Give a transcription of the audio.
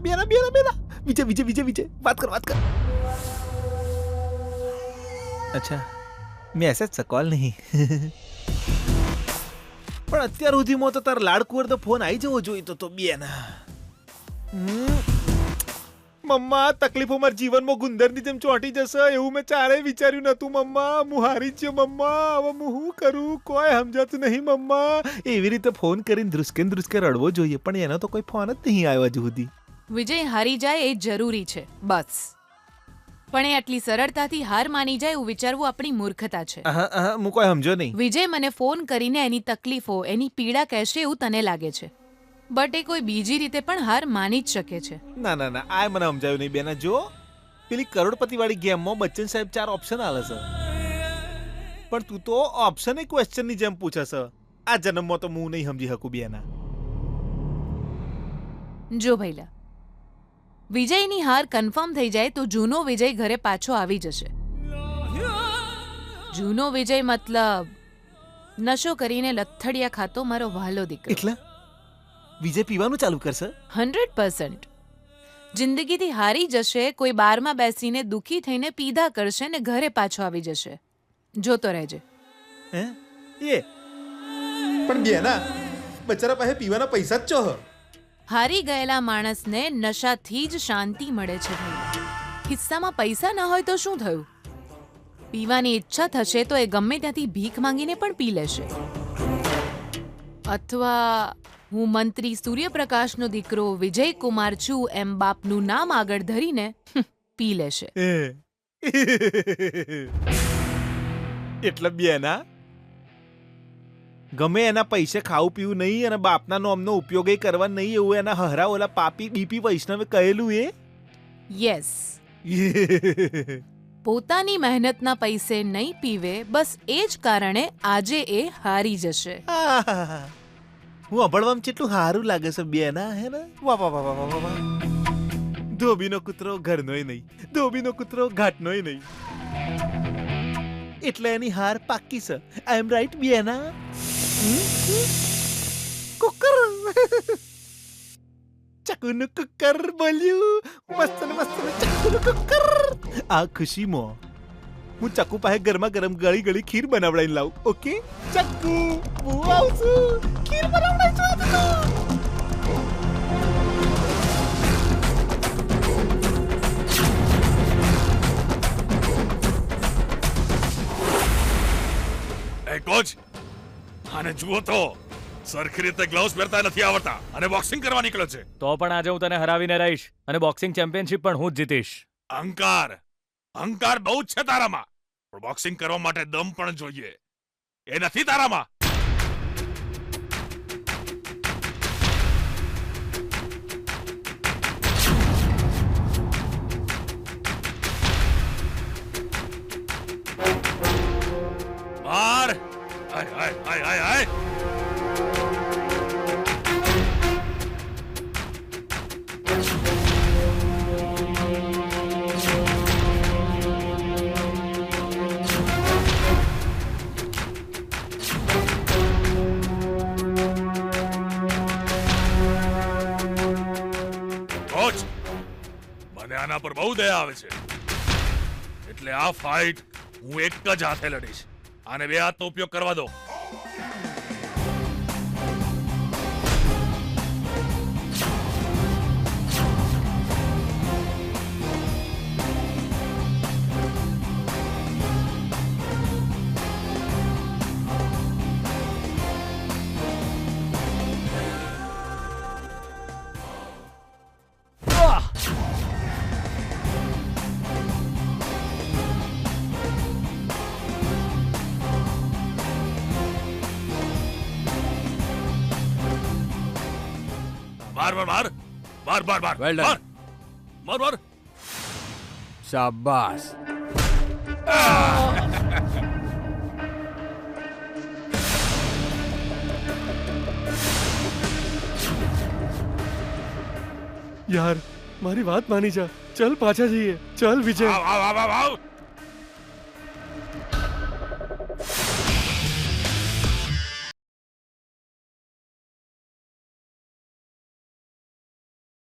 બેના બેના બેના વિજય વિજય વિજય વિજય વાત કર અચ્છા મેસેજ છે કોલ નહીં પણ અત્યાર સુધીમાં તો તાર લાડકુવર તો ફોન આવી જવો જોઈતો તો બેના મમ્મા તકલીફો મારા જીવનમાં ગુંદરની જેમ ચોંટી જશે એવું મેં ચારેય વિચાર્યું નતું મમ્મા હું હારી જ મમ્મા હવે હું શું કરું કોઈ સમજાતું નહીં મમ્મા એવી રીતે ફોન કરીને ધ્રુસકે રડવો જોઈએ પણ એનો તો કોઈ ફોન જ નહીં આવ્યો હજુ સુધી વિજય હારી જાય એ જરૂરી છે બસ પણ એ આટલી સરળતાથી હાર માની જાય એવું વિચારવું આપણી મૂર્ખતા છે હું કોઈ સમજો નહીં વિજય મને ફોન કરીને એની તકલીફો એની પીડા કહેશે એવું તને લાગે છે બટ એ કોઈ બીજી રીતે પણ હાર માની જ શકે છે ના ના ના આ મને સમજાયું નહીં બેના જો પેલી કરોડપતિ વાળી ગેમમાં બચ્ચન સાહેબ 4 ઓપ્શન આલે છે પણ તું તો ઓપ્શન એ ક્વેશ્ચનની જેમ પૂછે છે આ જન્મમાં તો હું નહીં સમજી શકું બેના જો ભઈલા વિજયની હાર કન્ફર્મ થઈ જાય તો જૂનો વિજય ઘરે પાછો આવી જશે જૂનો વિજય મતલબ નશો કરીને લથડિયા ખાતો મારો વહાલો દીકરો એટલે વિજય પીવાનું ચાલુ કરશે 100% જિંદગીથી હારી જશે કોઈ બારમાં બેસીને દુખી થઈને પીધા કરશે ને ઘરે પાછો આવી જશે જોતો રહેજે હે એ પણ બેના બચારા પાસે પીવાના પૈસા જ ચો હારી ગયેલા માણસને નશાથી જ શાંતિ મળે છે ભાઈ ખિસ્સામાં પૈસા ન હોય તો શું થયું પીવાની ઈચ્છા થશે તો એ ગમે ત્યાંથી ભીખ માંગીને પણ પી લેશે અથવા હું મંત્રી સૂર્યપ્રકાશનો દીકરો વિજયકુમાર છું એમ બાપનું નામ આગળ ધરીને પી લેશે એટલે બેના ગમે એના પૈસે ખાવું પીવું નહીં અને બાપના નોમનો ઉપયોગ કરવા નહીં એવું એના હરા ઓલા પાપી બીપી વૈષ્ણવે કહેલું એ યસ પોતાની મહેનતના પૈસે નહીં પીવે બસ એ જ કારણે આજે એ હારી જશે હું અભળવામાં કેટલું સારું લાગે છે બેના હે ને વાહ વાહ વાહ વાહ વાહ ધોબીનો કૂતરો ઘરનોય નહીં ધોબીનો કૂતરો ઘાટનોય નહીં એટલે એની હાર પાકી છે આઈ એમ રાઈટ બેના કુકર ચકુનું કુકર બોલ્યું મસ્ત ચકુનું કુકર આ ખુશીમાં હું ચકુ પાસે ગરમા ગરમ ગળી ગળી ખીર બનાવડાઈને લાવું ઓકે ચકુ હું આવું છું ખીર બનાવડાઈ એ કોચ આને જુઓ તો સરખી રીતે ગ્લોવ્સ પહેરતા નથી આવડતા અને બોક્સિંગ કરવા નીકળ્યો છે તો પણ આજે હું તને હરાવીને રહીશ અને બોક્સિંગ ચેમ્પિયનશિપ પણ હું જ જીતીશ અહંકાર બહુ જ છે તારામાં પણ બોક્સિંગ કરવા માટે દમ પણ જોઈએ એ નથી તારામાં માર આય આય આય આય આય મને આના પર બહુ દયા આવે છે એટલે આ ફાઇટ હું એક જ હાથે લડીશ આને બે હાથનો ઉપયોગ કરવા દો मार Well done. मार શાબાશ યાર મારી વાત માની જા ચલ પાછા જઈએ ચલ વિજય આવ